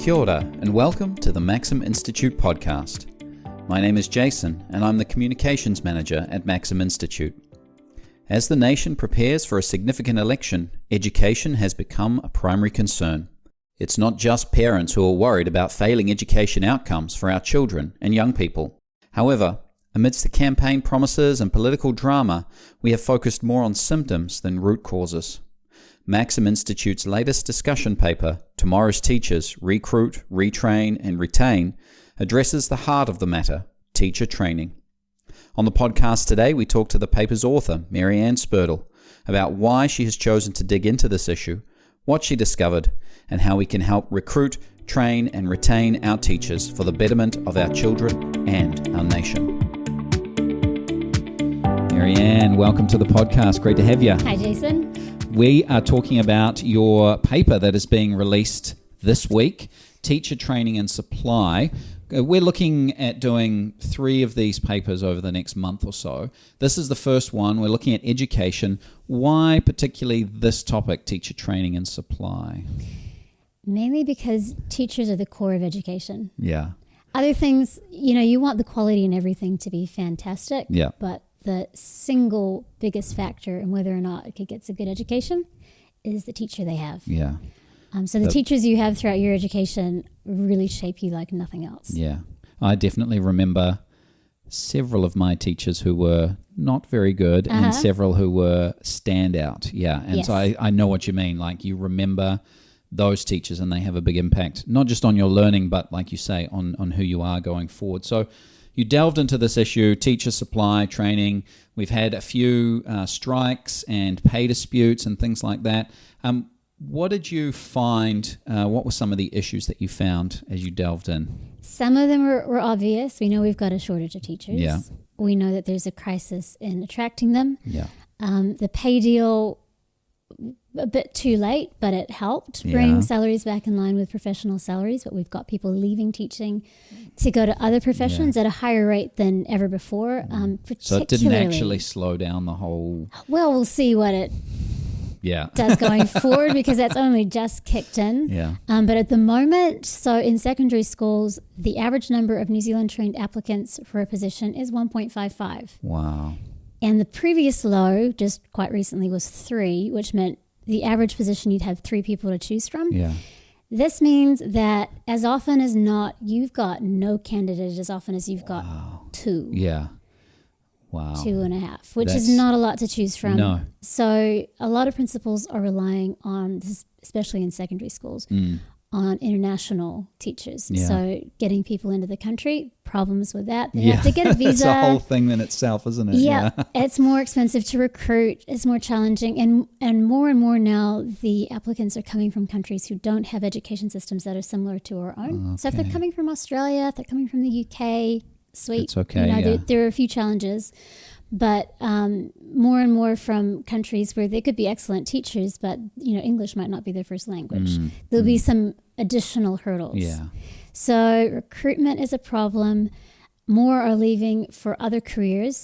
Kia ora, and welcome to the Maxim Institute podcast. My name is Jason, and I'm the Communications Manager at Maxim Institute. As the nation prepares for a significant election, education has become a primary concern. It's not just parents who are worried about failing education outcomes for our children and young people. However, amidst the campaign promises and political drama, we have focused more on symptoms than root causes. Maxim Institute's latest discussion paper, Tomorrow's Teachers Recruit, Retrain and Retain, addresses the heart of the matter, teacher training. On the podcast today, we talk to the paper's author, Maryanne Spurdle, about why she has chosen to dig into this issue, what she discovered, and how we can help recruit, train and retain our teachers for the betterment of our children and our nation. Maryanne, welcome to the podcast. Great to have you. Hi, Jason. We are talking about your paper that is being released this week, Teacher Training and Supply. We're looking at doing 3 of these papers over the next month or so. This is the first one. We're looking at education. Why particularly this topic, teacher training and supply? Mainly because teachers are the core of education. Yeah. Other things, you want the quality in everything to be fantastic. Yeah. But the single biggest factor in whether or not a kid gets a good education is the teacher they have. Yeah. So the teachers you have throughout your education really shape you like nothing else. Yeah. I definitely remember several of my teachers who were not very good and several who were standout. Yeah. And Yes. so I know what you mean. Like you remember those teachers and they have a big impact, not just on your learning, but like you say, on who you are going forward. So you delved into this issue, teacher supply, training. We've had a few strikes and pay disputes and things like that. What did you find? What were some of the issues that you found as you delved in? Some of them were obvious. We know we've got a shortage of teachers. Yeah. We know that there's a crisis in attracting them. Yeah. The pay deal, a bit too late, but it helped bring salaries back in line with professional salaries. But we've got people leaving teaching to go to other professions at a higher rate than ever before. So it didn't actually slow down the whole... Well, we'll see what it does going forward because that's only just kicked in. Yeah. But at the moment, so in secondary schools, the average number of New Zealand trained applicants for a position is 1.55. Wow. And the previous low, just quite recently, was 3, which meant the average position you'd have 3 people to choose from. Yeah. This means that as often as not, you've got no candidate as often as you've got 2. Yeah. Wow. 2.5, which is not a lot to choose from. No. So a lot of principals are relying on, this, especially in secondary schools, on international teachers. Yeah. So getting people into the country, problems with that. They have to get a visa. It's a whole thing in itself, isn't it? Yeah. It's more expensive to recruit. It's more challenging. And more now, the applicants are coming from countries who don't have education systems that are similar to our own. Okay. So if they're coming from Australia, if they're coming from the UK, sweet. It's okay, there are a few challenges. But more and more from countries where they could be excellent teachers, but English might not be their first language. There'll be some additional hurdles. Yeah. So recruitment is a problem. More are leaving for other careers.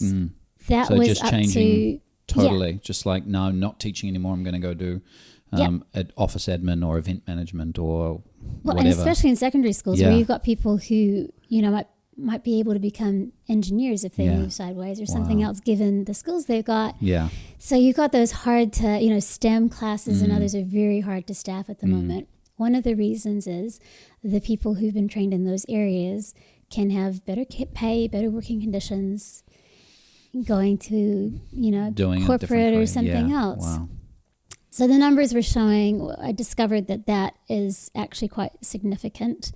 That So was just up changing to totally. Just like, no, I'm not teaching anymore. I'm going to go do office admin or event management or whatever. And especially in secondary schools where Yeah. you've got people who might be able to become engineers if they move sideways or something else given the skills they've got. Yeah. So you've got those hard to, STEM classes and others are very hard to staff at the moment. One of the reasons is the people who've been trained in those areas can have better pay, better working conditions, going to, Doing corporate or something else. Wow. So the numbers were showing, I discovered that is actually quite significant.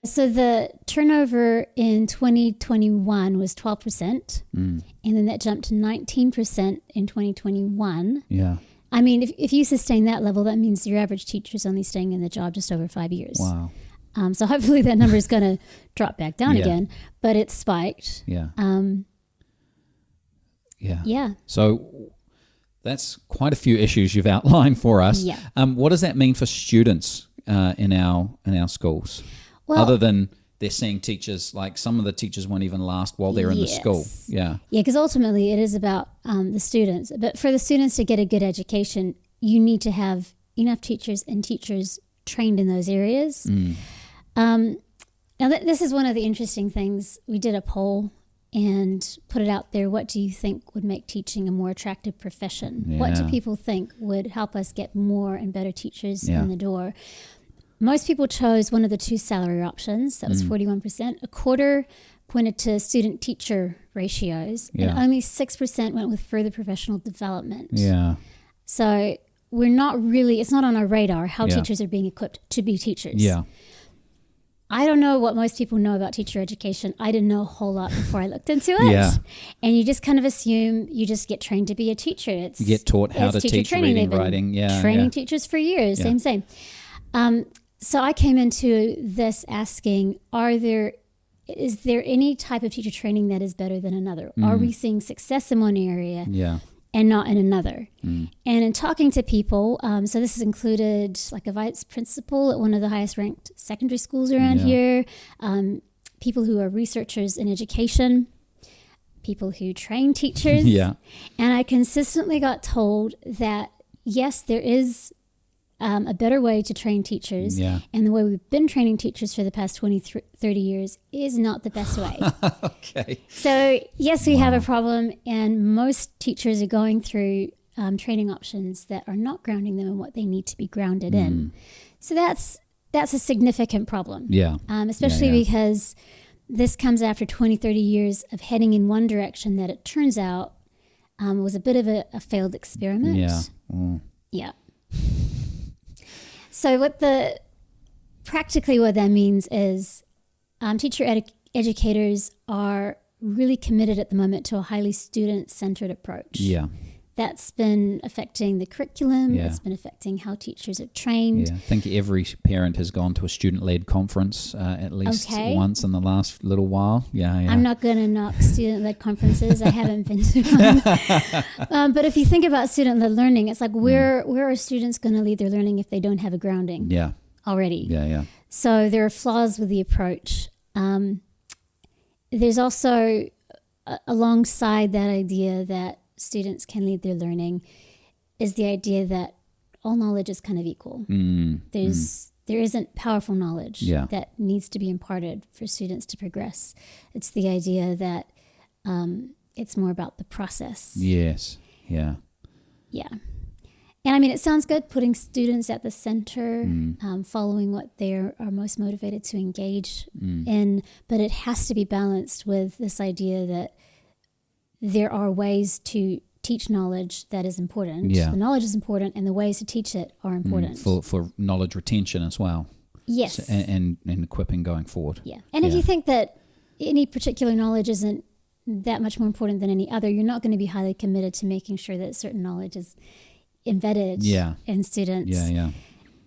So the turnover in 2021 was 12%, and then that jumped to 19% in 2021. Yeah. I mean, if you sustain that level, that means your average teacher is only staying in the job just over 5 years. Wow. So hopefully that number is going to drop back down again, but it spiked. Yeah. Yeah. So that's quite a few issues you've outlined for us. Yeah. What does that mean for students in our schools? Well, other than they're seeing teachers, like some of the teachers won't even last while they're in the school. Yeah. Yeah, because ultimately it is about the students. But for the students to get a good education, you need to have enough teachers and teachers trained in those areas. Now, this is one of the interesting things. We did a poll and put it out there. What do you think would make teaching a more attractive profession? Yeah. What do people think would help us get more and better teachers in the door? Most people chose one of the two salary options. That was 41%. A quarter pointed to student-teacher ratios, and only 6% went with further professional development. Yeah. So it's not on our radar how teachers are being equipped to be teachers. Yeah. I don't know what most people know about teacher education. I didn't know a whole lot before I looked into it. Yeah. And you just kind of assume you just get trained to be a teacher. You get taught how to teach reading, writing. Training teachers for years. Yeah. Same. So I came into this asking, is there any type of teacher training that is better than another? Are we seeing success in one area and not in another? And in talking to people, so this has included like a vice principal at one of the highest ranked secondary schools around here, people who are researchers in education, people who train teachers. And I consistently got told that, yes, there is a better way to train teachers. And the way we've been training teachers for the past 20, 30 years is not the best way. Okay. So, yes, we have a problem, and most teachers are going through training options that are not grounding them in what they need to be grounded in. So that's a significant problem. Especially because this comes after 20, 30 years of heading in one direction that it turns out was a bit of a failed experiment. So practically what that means is teacher educators are really committed at the moment to a highly student-centered approach. That's been affecting the curriculum. It's been affecting how teachers are trained. I think every parent has gone to a student-led conference at least once in the last little while. I'm not going to knock student-led conferences. I haven't been to one. But if you think about student-led learning, it's like where are students going to lead their learning if they don't have a grounding already? So there are flaws with the approach. There's also, alongside that idea that students can lead their learning, is the idea that all knowledge is kind of equal. There isn't powerful knowledge that needs to be imparted for students to progress. It's the idea that it's more about the process. And I mean, it sounds good, putting students at the center, following what they are most motivated to engage in, but it has to be balanced with this idea that there are ways to teach knowledge that is important. The knowledge is important, and the ways to teach it are important. For knowledge retention as well. Yes. So, and equipping going forward. And if you think that any particular knowledge isn't that much more important than any other, you're not going to be highly committed to making sure that certain knowledge is embedded in students.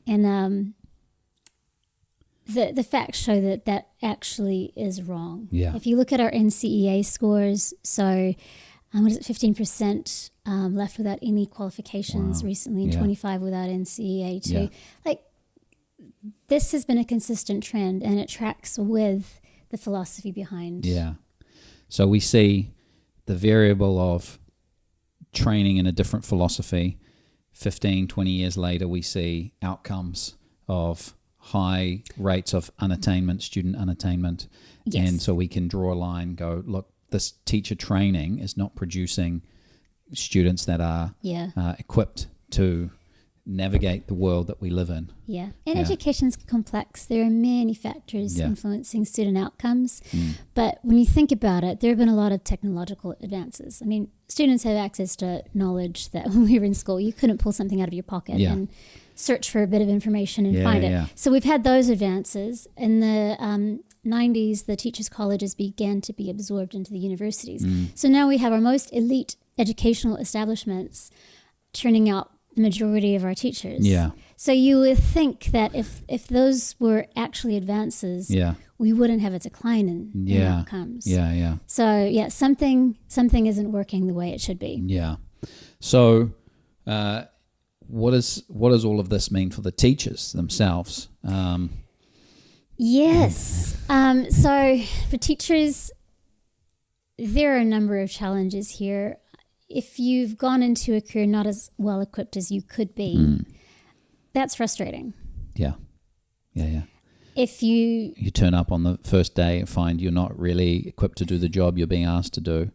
And the facts show that actually is wrong. If you look at our NCEA scores, so what is it, 15% left without any qualifications recently, and 25 without NCEA too. Like, this has been a consistent trend, and it tracks with the philosophy behind. So we see the variable of training in a different philosophy. 15, 20 years later, we see outcomes of high rates of unattainment, student unattainment. And so we can draw a line, go, look, this teacher training is not producing students that are equipped to navigate the world that we live in. And education's complex. There are many factors influencing student outcomes. But when you think about it, there have been a lot of technological advances. I mean, students have access to knowledge that when we were in school, you couldn't pull something out of your pocket and search for a bit of information and find it. So we've had those advances. In the 90s, the teachers' colleges began to be absorbed into the universities. So now we have our most elite educational establishments turning out the majority of our teachers. So you would think that if those were actually advances, we wouldn't have a decline in outcomes. So something isn't working the way it should be. So what does all of this mean for the teachers themselves? So for teachers, there are a number of challenges here. If you've gone into a career not as well equipped as you could be, that's frustrating. if you turn up on the first day and find you're not really equipped to do the job you're being asked to do,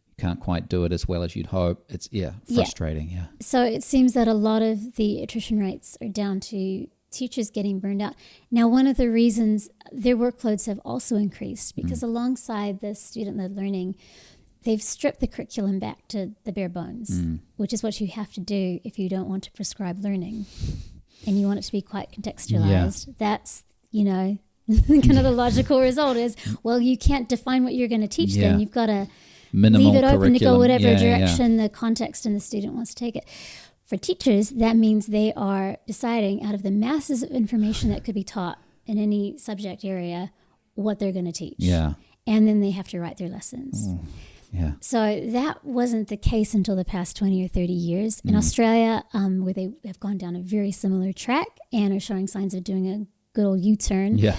you can't quite do it as well as you'd hope. It's frustrating. Yeah. So it seems that a lot of the attrition rates are down to teachers getting burned out. Now, one of the reasons their workloads have also increased because alongside the student-led learning, they've stripped the curriculum back to the bare bones, which is what you have to do if you don't want to prescribe learning and you want it to be quite contextualized. Yeah. That's, kind of the logical result is, well, you can't define what you're going to teach them. You've got to leave it open to go whatever direction the context and the student wants to take it. For teachers, that means they are deciding out of the masses of information that could be taught in any subject area what they're going to teach. Yeah. And then they have to write their lessons. Yeah. So that wasn't the case until the past 20 or 30 years. In Australia, where they have gone down a very similar track and are showing signs of doing a good old U-turn. Yeah.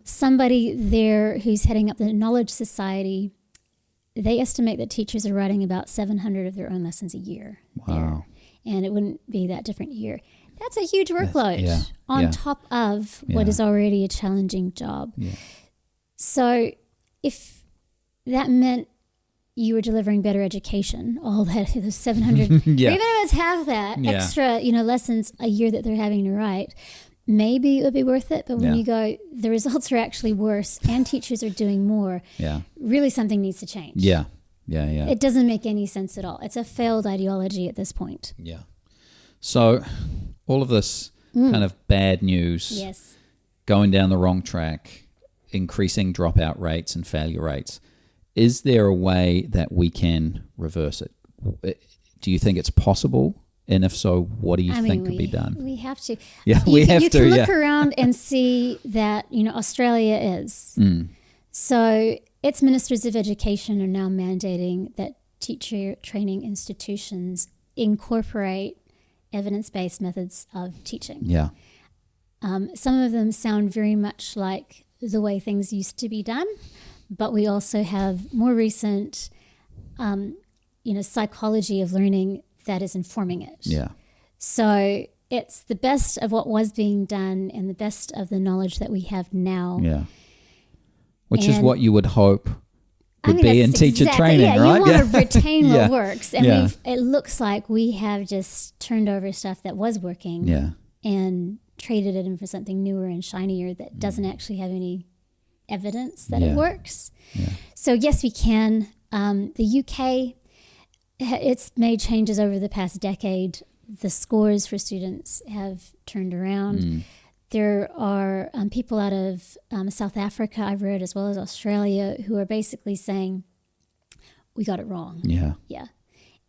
Somebody there who's heading up the Knowledge Society, they estimate that teachers are writing about 700 of their own lessons a year. Wow. There. And it wouldn't be that different here. That's a huge workload on top of what is already a challenging job. Yeah. So if that meant you were delivering better education, all that, those 700, or even if it's half that extra, lessons a year that they're having to write, maybe it would be worth it. But when you go, the results are actually worse and teachers are doing more, really something needs to change. Yeah. It doesn't make any sense at all. It's a failed ideology at this point. Yeah. So all of this kind of bad news, going down the wrong track, increasing dropout rates and failure rates, is there a way that we can reverse it? Do you think it's possible? And if so, what do you think could be done? We have to. Yeah, you can look around and see that, Australia is. So its ministers of education are now mandating that teacher training institutions incorporate evidence-based methods of teaching. Yeah. Some of them sound very much like the way things used to be done, but we also have more recent, psychology of learning that is informing it. Yeah. So it's the best of what was being done and the best of the knowledge that we have now. Yeah. Which is what you would hope would be in teacher training, right? You want to retain what works. And it looks like we have just turned over stuff that was working and traded it in for something newer and shinier that doesn't actually have any evidence that it works. Yeah. So yes, we can. The UK, it's made changes over the past decade. The scores for students have turned around. There are people out of South Africa, I've read, as well as Australia, who are basically saying, we got it wrong. Yeah. Yeah.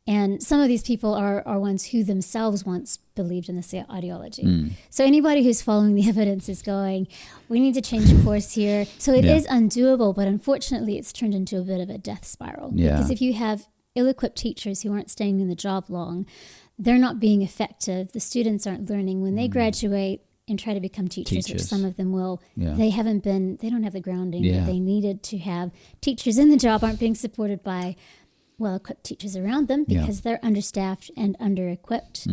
And some of these people are ones who themselves once believed in this ideology. So anybody who's following the evidence is going, we need to change course here. So it is undoable, but unfortunately it's turned into a bit of a death spiral. Yeah. Because if you have ill-equipped teachers who aren't staying in the job long, they're not being effective. The students aren't learning. When they graduate and try to become teachers, which some of them will, they don't have the grounding that they needed to have. Teachers in the job aren't being supported by well-equipped teachers around them because they're understaffed and under-equipped.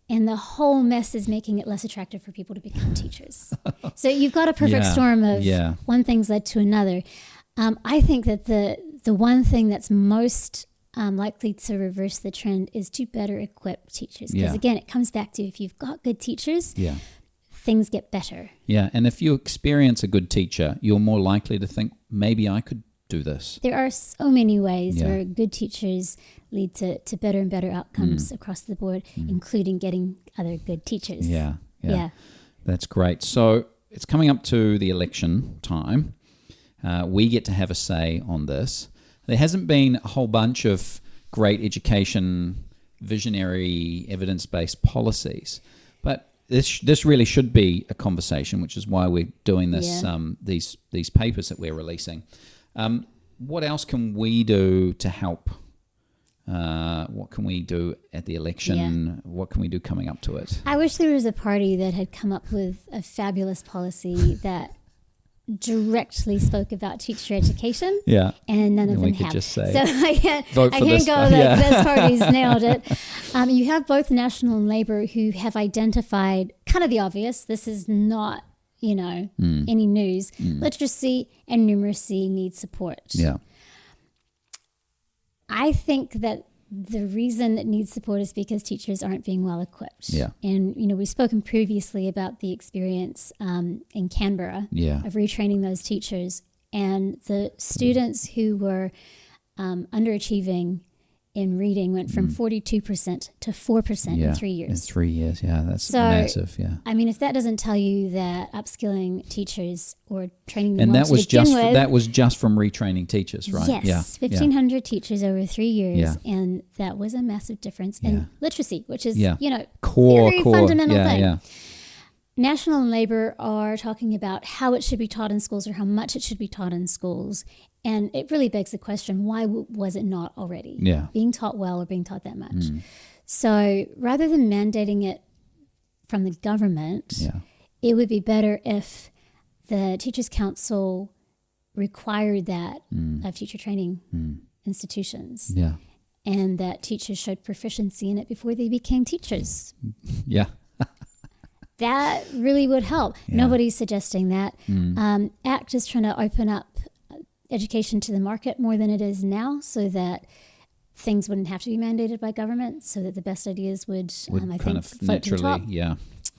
And the whole mess is making it less attractive for people to become teachers. So you've got a perfect storm of one thing's led to another. I think that the one thing that's most likely to reverse the trend is to better equip teachers. Because again, it comes back to if you've got good teachers, things get better. Yeah, and if you experience a good teacher, you're more likely to think, maybe I could do this. There are so many ways where good teachers lead to better and better outcomes across the board, including getting other good teachers. Yeah. That's great. So it's coming up to the election time. We get to have a say on this. There hasn't been a whole bunch of great education, visionary, evidence-based policies, but this really should be a conversation, which is why we're doing this. These papers that we're releasing. What else can we do to help? What can we do at the election? What can we do coming up to it? I wish there was a party that had come up with a fabulous policy that directly spoke about teacher education. Yeah. And none of them have. Just say, so I can't go like this party's nailed it. You have both National and Labour who have identified kind of the obvious. This is not any news. Literacy and numeracy need support. Yeah. I think that the reason it needs support is because teachers aren't being well equipped. Yeah. And, we've spoken previously about the experience in Canberra of retraining those teachers, and the students who were underachieving in reading went from 42% to 4% in 3 years. In 3 years, that's massive, I mean, if that doesn't tell you that upskilling teachers or training them and well that was that was just from retraining teachers, right? Yes, 1,500 teachers over 3 years, and that was a massive difference in literacy, which is core fundamental thing. Yeah. National and Labour are talking about how it should be taught in schools or how much it should be taught in schools. And it really begs the question, why was it not already being taught well or being taught that much? So rather than mandating it from the government, it would be better if the Teachers Council required that of teacher training institutions. Yeah. And that teachers showed proficiency in it before they became teachers. Yeah. That really would help. Nobody's suggesting that. ACT is trying to open up education to the market more than it is now, so that things wouldn't have to be mandated by government, so that the best ideas would I think, float to the top.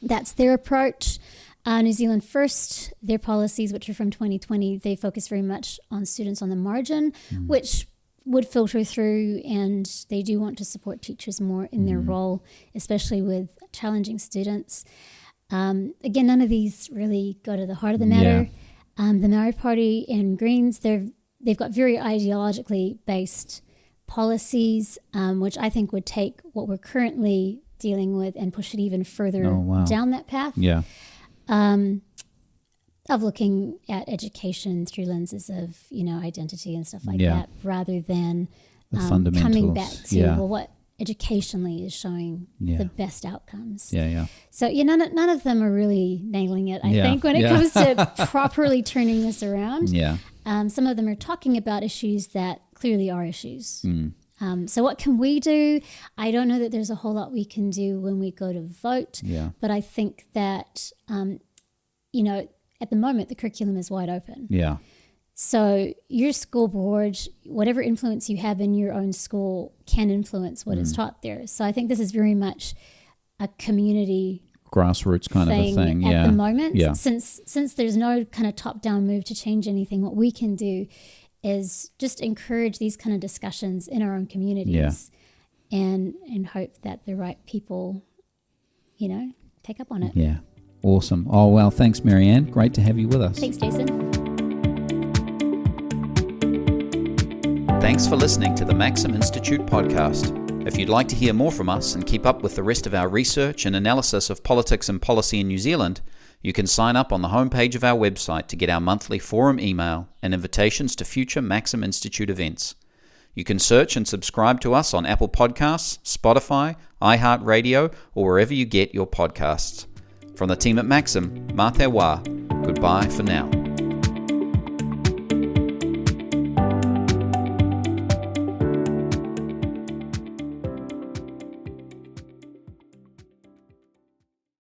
That's their approach. New Zealand First, their policies, which are from 2020, they focus very much on students on the margin, which would filter through, and they do want to support teachers more in their role, especially with challenging students. Again, none of these really go to the heart of the matter. The Maori Party and Greens, they've got very ideologically based policies, which I think would take what we're currently dealing with and push it even further down that path. Of looking at education through lenses of, identity and stuff like that, rather than coming back to what educationally is showing the best outcomes. So none of them are really nailing it, I think, when it comes to properly turning this around. Some of them are talking about issues that clearly are issues. So what can we do? I don't know that there's a whole lot we can do when we go to vote, but I think that, at the moment, the curriculum is wide open. So your school board, whatever influence you have in your own school, can influence what is taught there. So I think this is very much a community grassroots kind of a thing at the moment. Since there's no kind of top-down move to change anything, what we can do is just encourage these kind of discussions in our own communities and hope that the right people, take up on it. Awesome. Oh, well, thanks, Maryanne. Great to have you with us. Thanks, Jason. Thanks for listening to the Maxim Institute podcast. If you'd like to hear more from us and keep up with the rest of our research and analysis of politics and policy in New Zealand, you can sign up on the homepage of our website to get our monthly forum email and invitations to future Maxim Institute events. You can search and subscribe to us on Apple Podcasts, Spotify, iHeartRadio, or wherever you get your podcasts. From the team at Maxim, mā te wā. Goodbye for now.